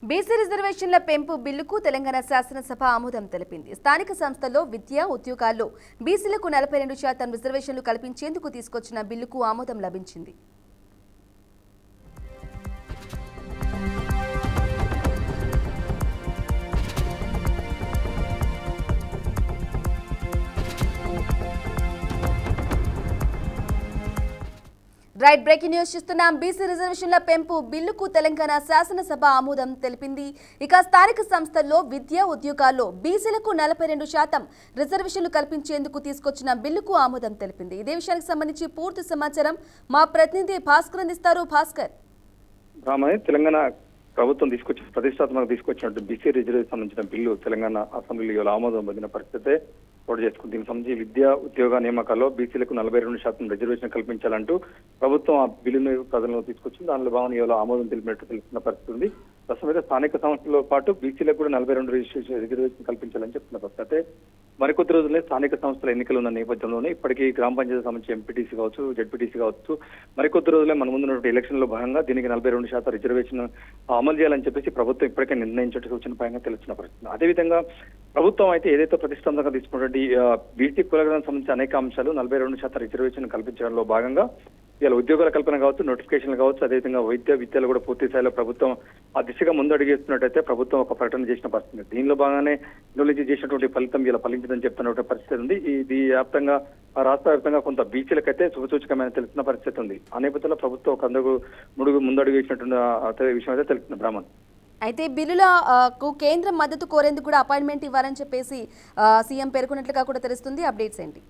BC రిజర్వేషన్ల పెంపు బిల్లుకు తెలంగాణ శాసనసభ ఆమోదం తెలిపింది. స్థానిక సంస్థల్లో విద్య, ఉద్యోగాల్లో బీసీలకు 42% రిజర్వేషన్లు కల్పించేందుకు తీసుకొచ్చిన బిల్లుకు ఆమోదం లభించింది. రైట్ బ్రేకింగ్ న్యూస్ చూస్తున్నాం. బీసీ రిజర్వేషన్ల పెంపు బిల్లుకు తెలంగాణ శాసనసభ ఆమోదం తెలిపింది. ఇక స్థానిక సంస్థల్లో విద్య, ఉద్యోగాల్లో బీసీలకు 42% రిజర్వేషన్లు కల్పించేందుకు తీసుకొచ్చిన బిల్లుకు ఆమోదం తెలిపింది. ఇదే విషయానికి సంబంధించి పూర్తి సమాచారం మా ప్రతినిధి భాస్కర్ అందిస్తారు. భాస్కర్, తెలంగాణ ప్రభుత్వం తీసుకొచ్చినట్టు బీసీ రిజర్వేషన్ సంబంధించిన బిల్లు తెలంగాణ అసెంబ్లీలో ఆమోదం పొందిన పరిస్థితే చోటు చేసుకుంది. దీనికి సంబంధించి విద్యా ఉద్యోగ నియామకాల్లో బీసీలకు 42% రిజర్వేషన్ కల్పించాలంటూ ప్రభుత్వం ఆ బిల్లును ప్రజలను తీసుకొచ్చింది. దానిలో భాగంగా ఆమోదం తెలిపినట్టు తెలుస్తున్న పరిస్థితి ఉంది. ప్రస్తుతం స్థానిక సంస్థలతో పాటు బీసీలకు కూడా 42 రిజర్వేషన్ కల్పించాలని చెప్తున్న పరిస్థితి. మరికొద్ది రోజులే స్థానిక సంస్థల ఎన్నికలు ఉన్న నేపథ్యంలోనే ఇప్పటికీ గ్రామ పంచాయతీ సంబంధించి ఎంపీటీసీ కావచ్చు, జెడ్పీటీసీ కావచ్చు, మరికొద్ది రోజులే మన ముందున్నటువంటి ఎలక్షన్ లో భాగంగా దీనికి 42% రిజర్వేషన్ అమలు చేయాలని చెప్పేసి ప్రభుత్వం ఇప్పటికే నిర్ణయించే సూచన పైన తెలుస్తున్న పరిస్థితి. అదేవిధంగా ప్రభుత్వం అయితే ఏదైతే ప్రతిష్టాత్మకంగా తీసుకున్నటువంటి బీసీ కులగణకు సంబంధించిన అనేక అంశాలు 42% రిజర్వేషన్ కల్పించడంలో భాగంగా ఇలా ఉద్యోగాల కల్పన కావచ్చు, నోటిఫికేషన్లు కావచ్చు, అదేవిధంగా విద్యలు కూడా పూర్తి స్థాయిలో ప్రభుత్వం ఆ దిశగా ముందడుగేస్తున్నట్టయితే ప్రభుత్వం ఒక ప్రకటన చేసిన పరిస్థితి. దీనిలో భాగంగానే నుంచి చేసినటువంటి ఫలితం ఇలా ఫలించదని చెప్తున్న పరిస్థితి ఉంది. ఇది వ్యాప్తంగా రాష్ట్ర వ్యాప్తంగా కొంత బీసీలకైతే శుభసూచకమైన తెలుస్తున్న పరిస్థితి ఉంది. ఆ నేపథ్యంలో ప్రభుత్వం ఒక ముందడుగు వేసినటువంటి విషయం అయితే తెలుస్తుంది. బ్రాహ్మణ్ అయితే బిల్లులకు కేంద్రం మద్దతు కోరేందుకు కూడా అపాయింట్మెంట్ ఇవ్వాలని చెప్పేసి సీఎం పేర్కొన్నట్లుగా కూడా తెలుస్తుంది. అప్డేట్స్ ఏంటి?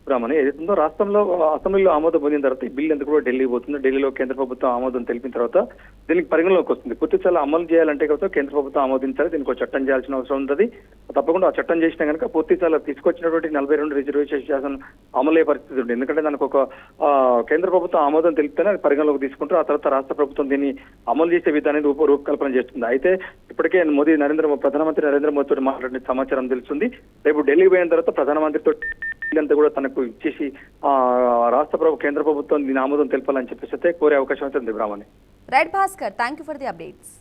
బ్రాహ్మణి ఏదైతుందో రాష్ట్రంలో అసెంబ్లీలో ఆమోదం పొందిన తర్వాత ఈ బిల్లు ఎందుకు కూడా ఢిల్లీ పోతుంది. ఢిల్లీలో కేంద్ర ప్రభుత్వం ఆమోదం తెలిపిన తర్వాత దీనికి పరిగణలోకి వస్తుంది. పూర్తిస్థాయిలో అమలు చేయాలంటే కదా కేంద్ర ప్రభుత్వం ఆమోదించాలి. దీనికి ఒక చట్టం చేయాల్సిన అవసరం ఉంటుంది. తప్పకుండా ఆ చట్టం చేసినా కనుక పూర్తిస్థాయిలో తీసుకొచ్చినటువంటి 42 రిజర్వేషన్ శాసనం అమలయ్యే పరిస్థితి ఉంటుంది. ఎందుకంటే దానికి ఒక కేంద్ర ప్రభుత్వం ఆమోదం తెలిపితేనే అది పరిగణలోకి తీసుకుంటారు. ఆ తర్వాత రాష్ట్ర ప్రభుత్వం దీన్ని అమలు చేసే విధానాన్ని రూపకల్పన చేస్తుంది. అయితే ఇప్పటికే ప్రధానమంత్రి నరేంద్ర మోదీతో మాట్లాడిన సమాచారం తెలుస్తుంది. రేపు ఢిల్లీ పోయిన తర్వాత ప్రధానమంత్రితో అంతా కూడా తనకు ఇచ్చేసి కేంద్ర ప్రభుత్వం దీని ఆమోదం తెలపాలని చెప్పేసి కోరే అవకాశం అయితే ఉంది. Brahmani right Bhaskar, thank you for the updates.